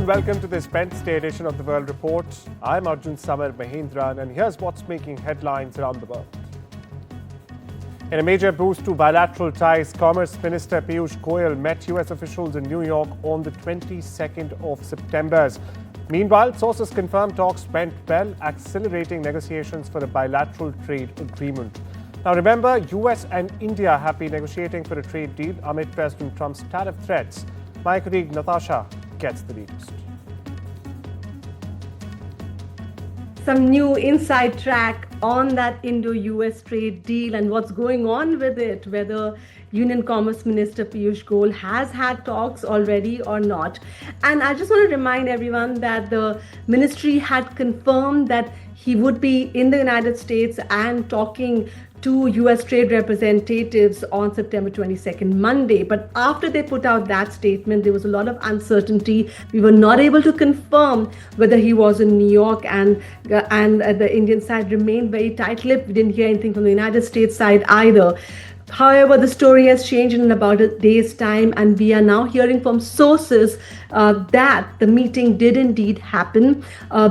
and welcome to this Wednesday edition of the World Report. I'm Arjun, Samar, Mahendran, and here's what's making headlines around the world. In a major boost to bilateral ties, Commerce Minister Piyush Goyal met US officials in New York on the 22nd of September. Meanwhile, sources confirm talks went well, accelerating negotiations for a bilateral trade agreement. Now remember, US and India have been negotiating for a trade deal amid President Trump's tariff threats. My colleague Natasha gets the latest. Some new inside track on that Indo-US trade deal and what's going on with it, whether Union Commerce Minister Piyush Goyal has had talks already or not. And I just want to remind everyone that the ministry had confirmed that he would be in the United States and talking to US trade representatives on September 22nd, Monday. But after they put out that statement, there was a lot of uncertainty. We were not able to confirm whether he was in New York, and the Indian side remained very tight-lipped. We didn't hear anything from the United States side either. However, the story has changed in about a day's time, and we are now hearing from sources that the meeting did indeed happen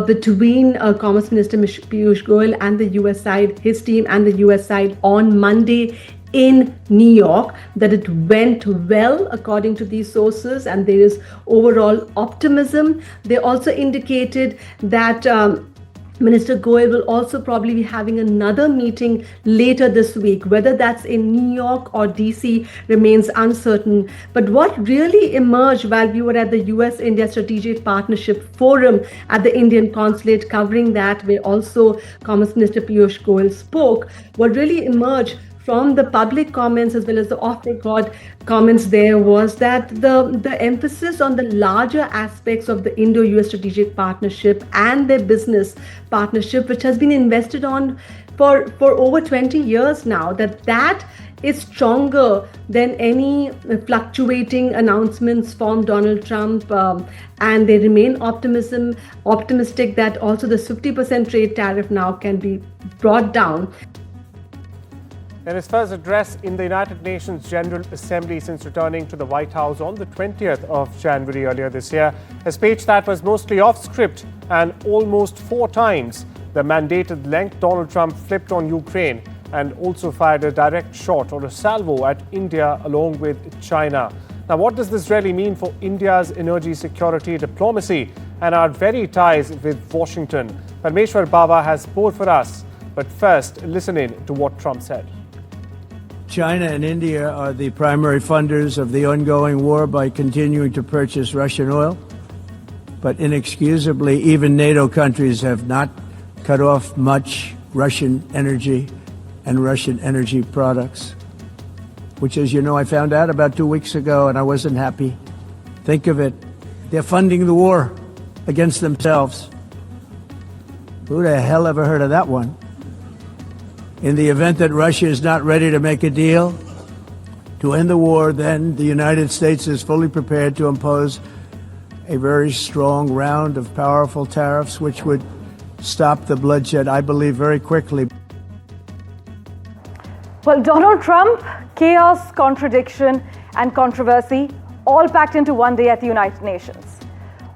between Commerce Minister Piyush Goyal and the US side, his team and the US side on Monday in New York, that it went well according to these sources, and there is overall optimism. They also indicated that Minister Goyal will also probably be having another meeting later this week. Whether that's in New York or DC remains uncertain. But what really emerged while we were at the US-India Strategic Partnership Forum at the Indian Consulate, covering that, where also Commerce Minister Piyush Goyal spoke, what really emerged from the public comments as well as the off-record comments there was that the emphasis on the larger aspects of the Indo-US Strategic Partnership and their business partnership, which has been invested on for over 20 years now, that is stronger than any fluctuating announcements from Donald Trump, and they remain optimistic that also the 50% trade tariff now can be brought down. In his first address in the United Nations General Assembly since returning to the White House on the 20th of January earlier this year, a speech that was mostly off script and almost 4 times the mandated length, Donald Trump flipped on Ukraine and also fired a direct shot or a salvo at India along with China. Now, what does this really mean for India's energy security diplomacy and our very ties with Washington? Parmeshwar Baba has more for us. But first, listen in to what Trump said. China and India are the primary funders of the ongoing war by continuing to purchase Russian oil. But inexcusably, even NATO countries have not cut off much Russian energy and Russian energy products, which, as you know, I found out about 2 weeks ago, and I wasn't happy. Think of it. They're funding the war against themselves. Who the hell ever heard of that one? In the event that Russia is not ready to make a deal to end the war, then the United States is fully prepared to impose a very strong round of powerful tariffs, which would stop the bloodshed, I believe, very quickly. Well, Donald Trump, chaos, contradiction, and controversy all packed into one day at the United Nations.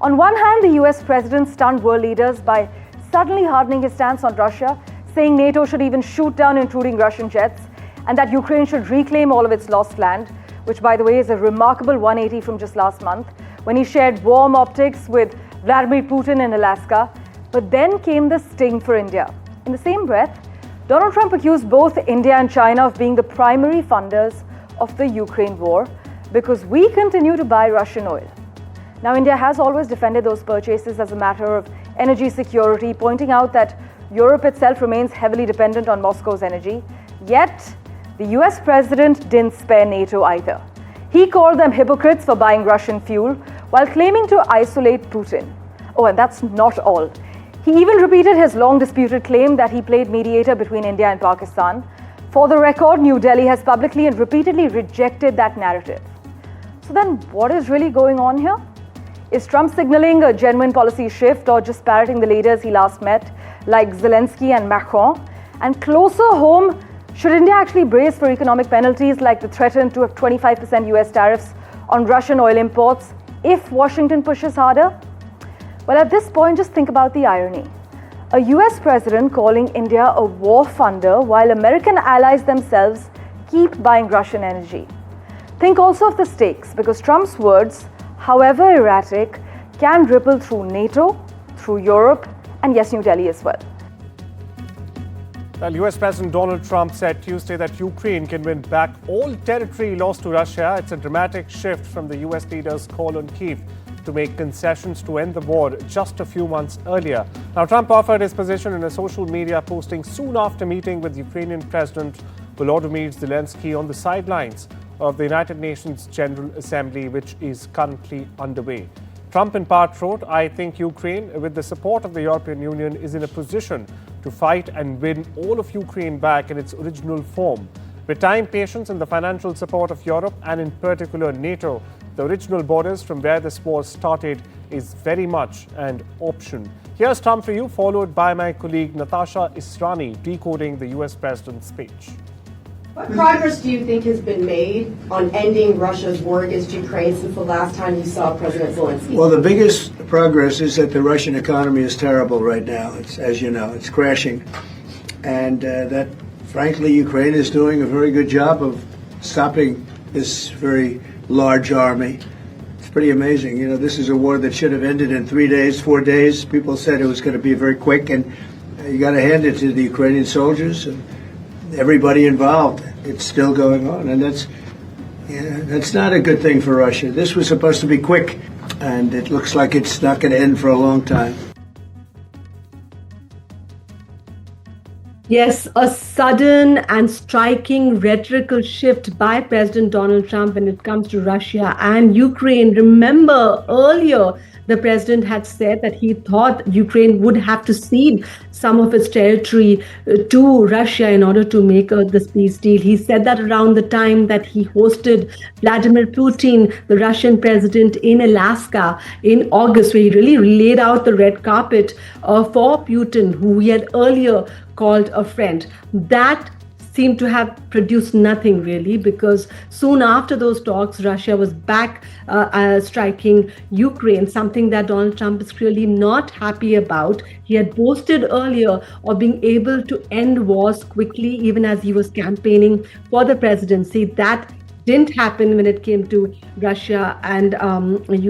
On one hand, the US president stunned world leaders by suddenly hardening his stance on Russia, saying NATO should even shoot down intruding Russian jets, and that Ukraine should reclaim all of its lost land, which, by the way, is a remarkable 180 from just last month, when he shared warm optics with Vladimir Putin in Alaska. But then came the sting for India. In the same breath, Donald Trump accused both India and China of being the primary funders of the Ukraine war because we continue to buy Russian oil. Now, India has always defended those purchases as a matter of energy security, pointing out that Europe itself remains heavily dependent on Moscow's energy. Yet, the US president didn't spare NATO either. He called them hypocrites for buying Russian fuel while claiming to isolate Putin. Oh, and that's not all. He even repeated his long disputed claim that he played mediator between India and Pakistan. For the record, New Delhi has publicly and repeatedly rejected that narrative. So then, what is really going on here? Is Trump signaling a genuine policy shift or just parroting the leaders he last met, like Zelensky and Macron? And closer home, should India actually brace for economic penalties like the threatened to have 25% US tariffs on Russian oil imports if Washington pushes harder? Well, at this point, just think about the irony. A US president calling India a war funder while American allies themselves keep buying Russian energy. Think also of the stakes, because Trump's words, however erratic, can ripple through NATO, through Europe, and yes, New Delhi as well. Well, US President Donald Trump said Tuesday that Ukraine can win back all territory lost to Russia. It's a dramatic shift from the US leader's call on Kyiv to make concessions to end the war just a few months earlier. Now, Trump offered his position in a social media posting soon after meeting with Ukrainian President Volodymyr Zelensky on the sidelines of the United Nations General Assembly, which is currently underway. Trump in part wrote, "I think Ukraine, with the support of the European Union, is in a position to fight and win all of Ukraine back in its original form. With time, patience, and the financial support of Europe, and in particular NATO, the original borders from where this war started is very much an option." Here's Trump for you, followed by my colleague Natasha Israni decoding the US President's speech. What progress do you think has been made on ending Russia's war against Ukraine since the last time you saw President Zelensky? Well, the biggest progress is that the Russian economy is terrible right now. It's, as you know, it's crashing. And that, frankly, Ukraine is doing a very good job of stopping this very large army. It's pretty amazing. You know, this is a war that should have ended in 3 days, 4 days. People said it was going to be very quick, and you got to hand it to the Ukrainian soldiers and everybody involved. It's still going on, and that's not a good thing for Russia. This was supposed to be quick, and it looks like it's not going to end for a long time. Yes, a sudden and striking rhetorical shift by President Donald Trump when it comes to Russia and Ukraine. Remember, earlier, the president had said that he thought Ukraine would have to cede some of its territory to Russia in order to make this peace deal. He said that around the time that he hosted Vladimir Putin, the Russian president, in Alaska in August, where he really laid out the red carpet for Putin, who he had earlier called a friend. That seemed to have produced nothing really, because soon after those talks, Russia was back striking Ukraine, something that Donald Trump is clearly not happy about. He had boasted earlier of being able to end wars quickly, even as he was campaigning for the presidency. That didn't happen when it came to Russia and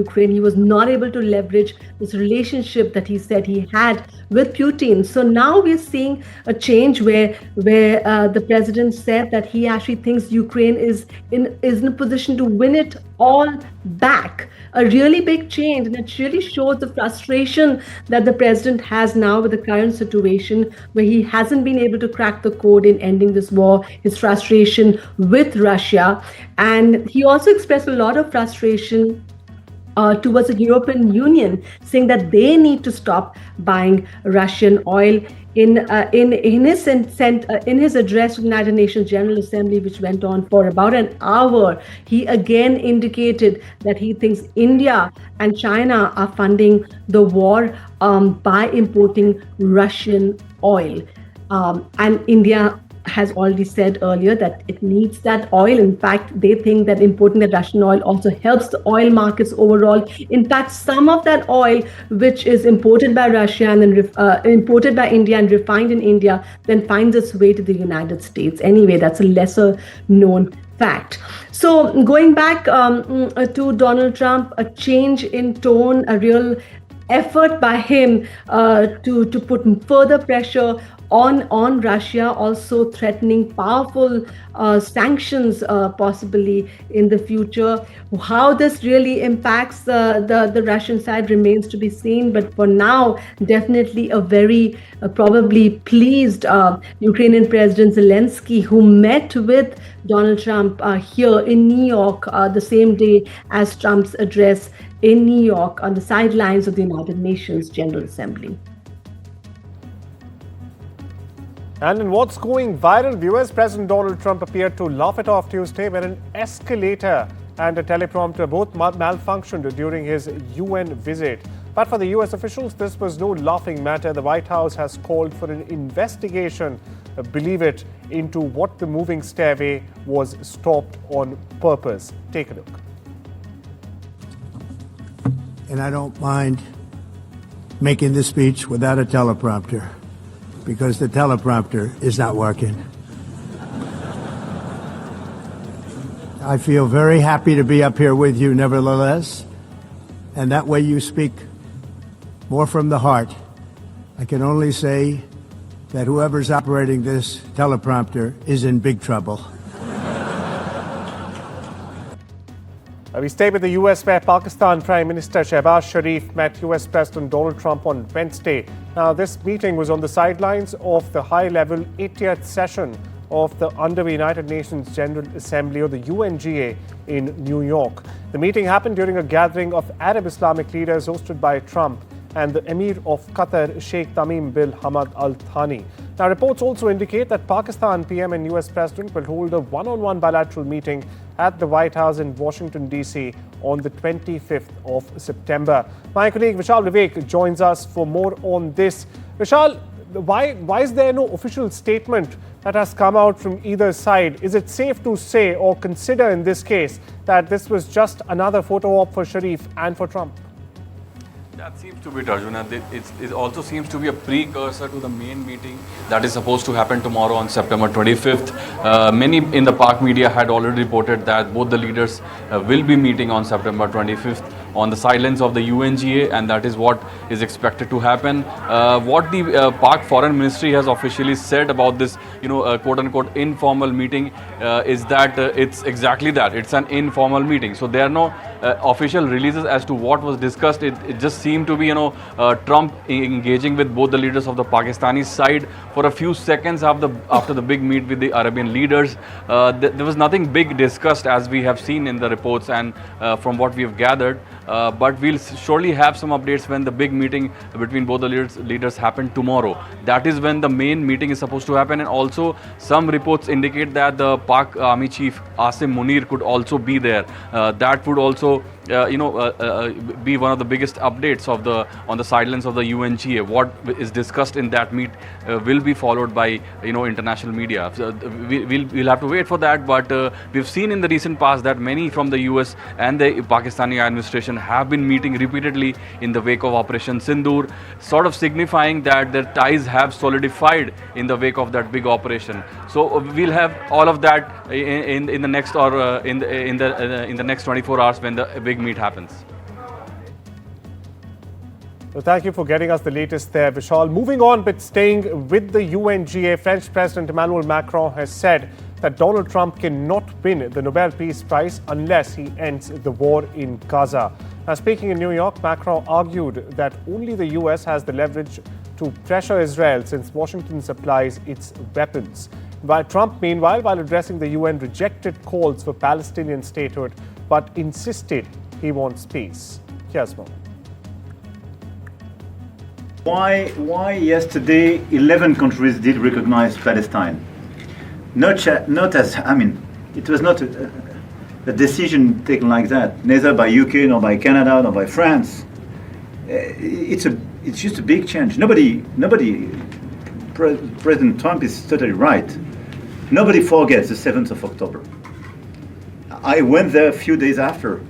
Ukraine. He was not able to leverage this relationship that he said he had with Putin. So now we're seeing a change where the president said that he actually thinks Ukraine is in a position to win it all back. A really big change, and it really shows the frustration that the president has now with the current situation, where he hasn't been able to crack the code in ending this war, his frustration with Russia. And he also expressed a lot of frustration towards the European Union, saying that they need to stop buying Russian oil. In his address to the United Nations General Assembly, which went on for about an hour, he again indicated that he thinks India and China are funding the war by importing Russian oil. And India has already said earlier that it needs that oil. In fact, they think that importing the Russian oil also helps the oil markets overall. In fact, some of that oil, which is imported by Russia and then imported by India and refined in India, then finds its way to the United States. Anyway, that's a lesser known fact. So going back to Donald Trump, a change in tone, a real effort by him to put further pressure on Russia, also threatening powerful sanctions possibly in the future. How this really impacts the Russian side remains to be seen, but for now, definitely a very probably pleased Ukrainian President Zelensky, who met with Donald Trump here in New York the same day as Trump's address in New York on the sidelines of the United Nations General Assembly. And in what's going viral, US President Donald Trump appeared to laugh it off Tuesday when an escalator and a teleprompter both malfunctioned during his UN visit. But for the US officials, this was no laughing matter. The White House has called for an investigation, believe it, into what the moving stairway was stopped on purpose. Take a look. And I don't mind making the speech without a teleprompter because the teleprompter is not working. I feel very happy to be up here with you nevertheless, and that way you speak more from the heart. I can only say that whoever's operating this teleprompter is in big trouble. We stay with the U.S., where Pakistan Prime Minister Shehbaz Sharif met U.S. President Donald Trump on Wednesday. Now, this meeting was on the sidelines of the high-level 80th session of the underway United Nations General Assembly, or the UNGA, in New York. The meeting happened during a gathering of Arab Islamic leaders hosted by Trump and the Emir of Qatar, Sheikh Tamim bin Hamad Al Thani. Now, reports also indicate that Pakistan PM and US President will hold a one-on-one bilateral meeting at the White House in Washington, D.C. on the 25th of September. My colleague Vishal Vivek joins us for more on this. Vishal, why is there no official statement that has come out from either side? Is it safe to say or consider in this case that this was just another photo op for Sharif and for Trump? That seems to be it, Arjun, and it also seems to be a precursor to the main meeting that is supposed to happen tomorrow on September 25th. Many in the Pak media had already reported that both the leaders will be meeting on September 25th on the sidelines of the UNGA, and that is what is expected to happen. What the Pak Foreign Ministry has officially said about this, quote-unquote informal meeting is that it's exactly that. It's an informal meeting. So there are no official releases as to what was discussed. It just seemed to be, Trump engaging with both the leaders of the Pakistani side for a few seconds after the big meet with the Arabian leaders. There was nothing big discussed, as we have seen in the reports and from what we have gathered. But we'll surely have some updates when the big meeting between both the leaders happen tomorrow. That is when the main meeting is supposed to happen. And also some reports indicate that the Pak Army Chief Asim Munir could also be there. That would also be one of the biggest updates on the sidelines of the UNGA. What is discussed in that meet will be followed by international media. So we'll have to wait for that. But we've seen in the recent past that many from the US and the Pakistani administration have been meeting repeatedly in the wake of Operation Sindoor, sort of signifying that their ties have solidified in the wake of that big operation. So we'll have all of that in the next in the next 24 hours when the big meet happens. Well, thank you for getting us the latest there, Vishal. Moving on, but staying with the UNGA, French President Emmanuel Macron has said that Donald Trump cannot win the Nobel Peace Prize unless he ends the war in Gaza. Now, speaking in New York, Macron argued that only the US has the leverage to pressure Israel since Washington supplies its weapons. While Trump, meanwhile, while addressing the UN, rejected calls for Palestinian statehood but insisted he wants peace. Here's more. Why yesterday 11 countries did recognize Palestine? It was not a decision taken like that, neither by UK, nor by Canada, nor by France. It's just a big change. President Trump is totally right. Nobody forgets the 7th of October. I went there a few days after.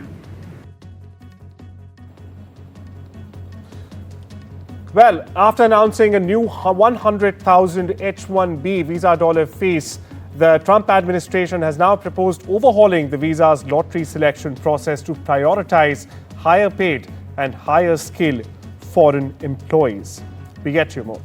Well, after announcing a new 100,000 H-1B visa dollar fees, the Trump administration has now proposed overhauling the visa's lottery selection process to prioritize higher paid and higher skilled foreign employees. We get you more.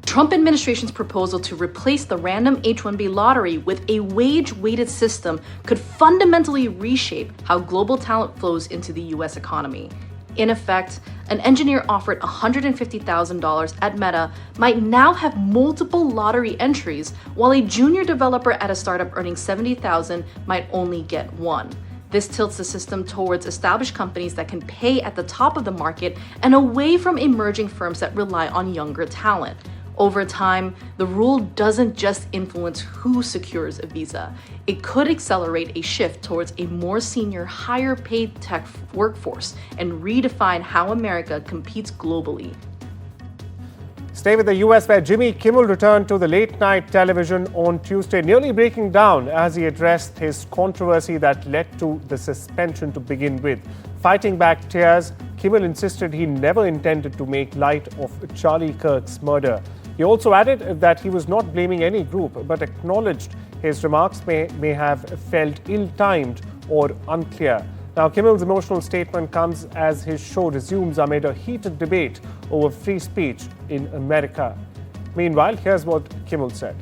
Trump administration's proposal to replace the random H-1B lottery with a wage-weighted system could fundamentally reshape how global talent flows into the US economy. In effect, an engineer offered $150,000 at Meta might now have multiple lottery entries, while a junior developer at a startup earning $70,000 might only get one. This tilts the system towards established companies that can pay at the top of the market and away from emerging firms that rely on younger talent. Over time, the rule doesn't just influence who secures a visa. It could accelerate a shift towards a more senior, higher paid tech workforce and redefine how America competes globally. Stay with the US, where Jimmy Kimmel returned to the late-night television on Tuesday, nearly breaking down as he addressed his controversy that led to the suspension to begin with. Fighting back tears, Kimmel insisted he never intended to make light of Charlie Kirk's murder. He also added that he was not blaming any group, but acknowledged his remarks may have felt ill-timed or unclear. Now, Kimmel's emotional statement comes as his show resumes amid a heated debate over free speech in America. Meanwhile, here's what Kimmel said.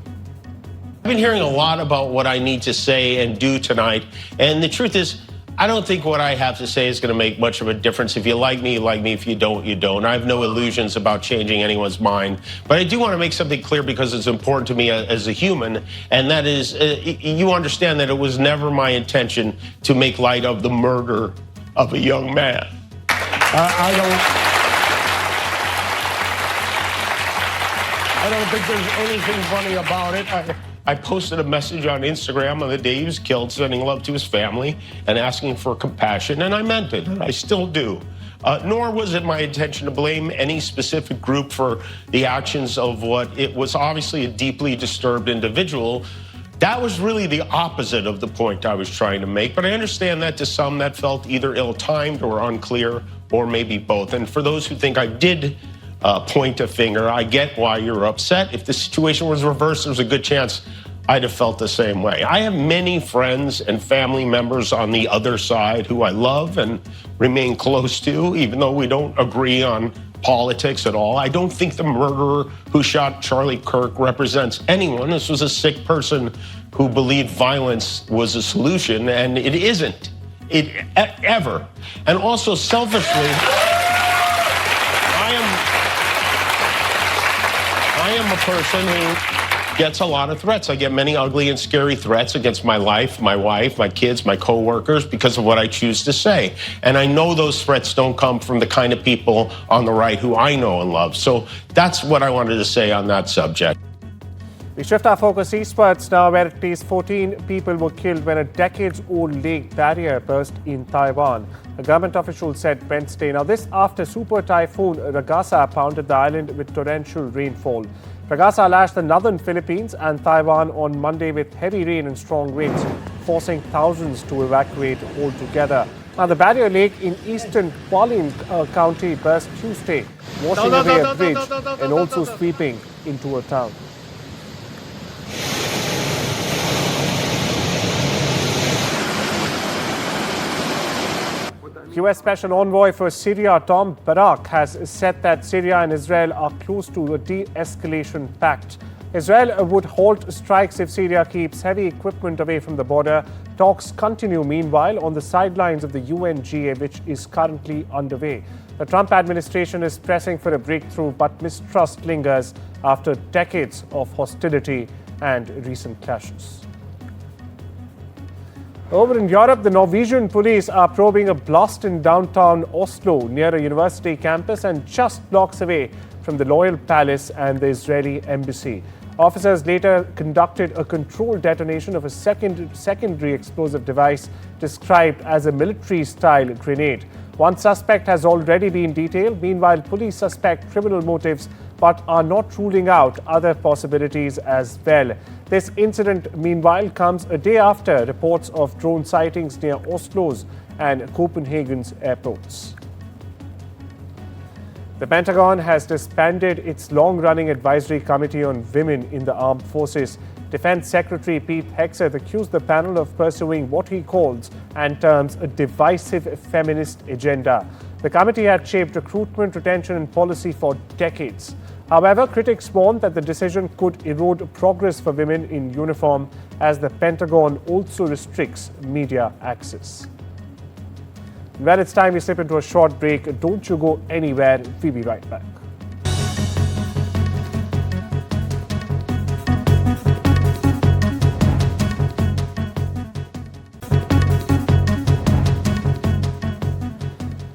I've been hearing a lot about what I need to say and do tonight, and the truth is, I don't think what I have to say is going to make much of a difference. If you like me, you like me. If you don't, you don't. I have no illusions about changing anyone's mind. But I do want to make something clear because it's important to me as a human, and that is, you understand that it was never my intention to make light of the murder of a young man. I don't think there's anything funny about it. I posted a message on Instagram on the day he was killed, sending love to his family and asking for compassion, and I meant it. I still do. Nor was it my intention to blame any specific group for the actions of what it was obviously a deeply disturbed individual. That was really the opposite of the point I was trying to make, but I understand that to some that felt either ill-timed or unclear, or maybe both. And for those who think I did point a finger, I get why you're upset. If the situation was reversed, there's a good chance I'd have felt the same way. I have many friends and family members on the other side who I love and remain close to, even though we don't agree on politics at all. I don't think the murderer who shot Charlie Kirk represents anyone. This was a sick person who believed violence was a solution, and it isn't. Ever. And also, selfishly, I am a person who gets a lot of threats. I get many ugly and scary threats against my life, my wife, my kids, my coworkers because of what I choose to say. And I know those threats don't come from the kind of people on the right who I know and love. So that's what I wanted to say on that subject. We shift our focus eastwards now, where at least 14 people were killed when a decades-old lake barrier burst in Taiwan. A government official said Wednesday. Now, this after Super Typhoon Ragasa pounded the island with torrential rainfall. Ragasa lashed the northern Philippines and Taiwan on Monday with heavy rain and strong winds, forcing thousands to evacuate altogether. Now, the barrier lake in eastern Hualien County burst Tuesday, washing away a bridge and also sweeping into a town. U.S. Special Envoy for Syria Tom Barak has said that Syria and Israel are close to a de-escalation pact. Israel would halt strikes if Syria keeps heavy equipment away from the border. Talks continue, meanwhile, on the sidelines of the UNGA, which is currently underway. The Trump administration is pressing for a breakthrough, but mistrust lingers after decades of hostility and recent clashes. Over in Europe, the Norwegian police are probing a blast in downtown Oslo near a university campus and just blocks away from the Royal Palace and the Israeli embassy. Officers later conducted a controlled detonation of a secondary explosive device described as a military-style grenade. One suspect has already been detailed. Meanwhile, police suspect criminal motives but are not ruling out other possibilities as well. This incident, meanwhile, comes a day after reports of drone sightings near Oslo's and Copenhagen's airports. The Pentagon has disbanded its long-running advisory committee on women in the armed forces. Defense Secretary Pete Hegseth accused the panel of pursuing what he calls and terms a divisive feminist agenda. The committee had shaped recruitment, retention and policy for decades. However, critics warned that the decision could erode progress for women in uniform as the Pentagon also restricts media access. Well, it's time we slip into a short break. Don't you go anywhere. We'll be right back.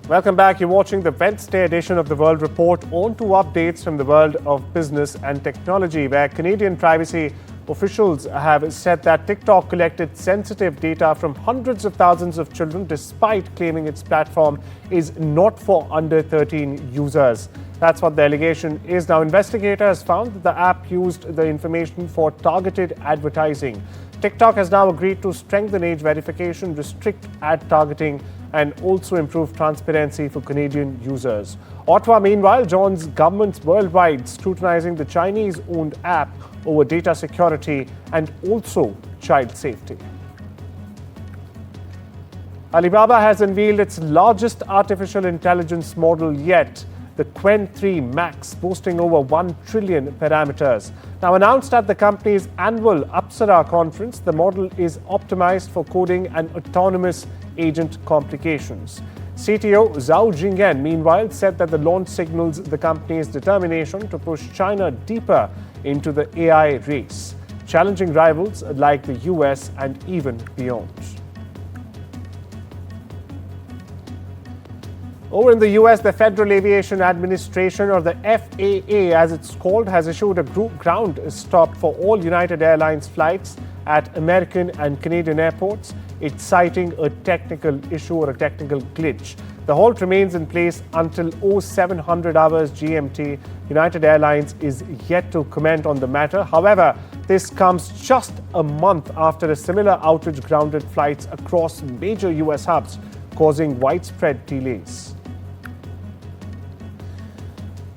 Welcome back. You're watching the Wednesday edition of the World Report. On to updates from the world of business and technology, where Canadian privacy officials have said that TikTok collected sensitive data from hundreds of thousands of children despite claiming its platform is not for under 13 users. That's what the allegation is. Now, investigators found that the app used the information for targeted advertising. TikTok has now agreed to strengthen age verification, restrict ad targeting, and also improve transparency for Canadian users. Ottawa, meanwhile, joins governments worldwide scrutinizing the Chinese-owned app over data security and also child safety. Alibaba has unveiled its largest artificial intelligence model yet, the Qwen 3 Max, boasting over 1 trillion parameters. Now announced at the company's annual Apsara conference, the model is optimized for coding and autonomous agent complications. CTO Zhao Jingyan, meanwhile, said that the launch signals the company's determination to push China deeper into the AI race, challenging rivals like the US and even beyond. Over in the US, the Federal Aviation Administration, or the FAA as it's called, has issued a ground stop for all United Airlines flights at American and Canadian airports. It's citing a technical issue or a technical glitch. The halt remains in place until 0700 hours GMT. United Airlines is yet to comment on the matter. However, this comes just a month after a similar outage grounded flights across major US hubs, causing widespread delays.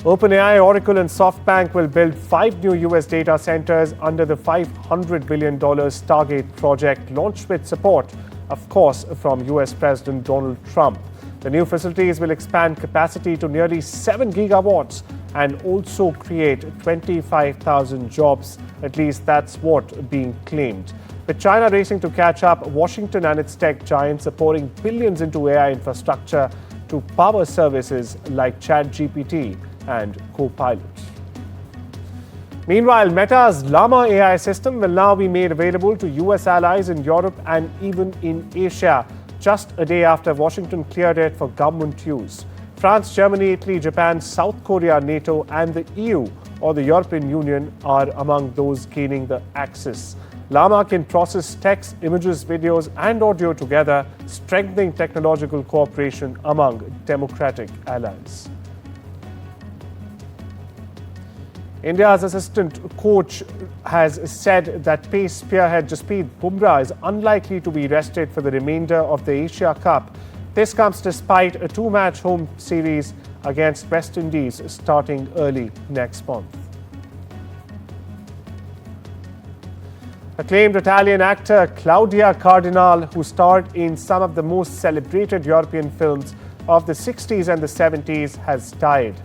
OpenAI, Oracle, and SoftBank will build 5 new US data centers under the $500 billion Stargate project, launched with support, of course, from US President Donald Trump. The new facilities will expand capacity to nearly 7 gigawatts and also create 25,000 jobs. At least that's what being claimed. With China racing to catch up, Washington and its tech giants are pouring billions into AI infrastructure to power services like ChatGPT and Copilot. Meanwhile, Meta's Llama AI system will now be made available to US allies in Europe and even in Asia, just a day after Washington cleared it for government use. France, Germany, Italy, Japan, South Korea, NATO, and the EU, or the European Union, are among those gaining the access. Llama can process text, images, videos, and audio together, strengthening technological cooperation among democratic allies. India's assistant coach has said that pace spearhead Jasprit Bumrah is unlikely to be rested for the remainder of the Asia Cup. This comes despite a 2-match home series against West Indies starting early next month. Acclaimed Italian actor Claudia Cardinal, who starred in some of the most celebrated European films of the 60s and the 70s, has died.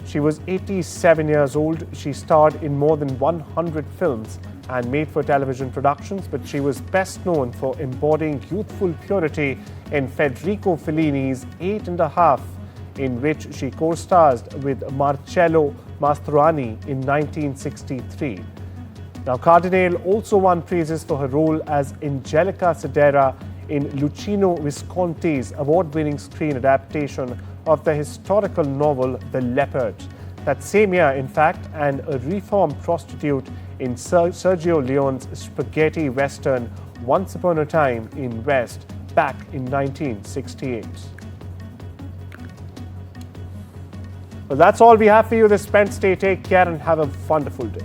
She was 87 years old. She starred in more than 100 films and made-for-television productions, but she was best known for embodying youthful purity in Federico Fellini's 8½, in which she co-stars with Marcello Mastroianni in 1963. Now, Cardinal also won praises for her role as Angelica Sedera in Luchino Visconti's award-winning screen adaptation of the historical novel The Leopard. That same year, in fact, and a reformed prostitute in Sergio Leone's spaghetti western Once Upon a Time in West, back in 1968. Well, that's all we have for you this Wednesday. Take care and have a wonderful day.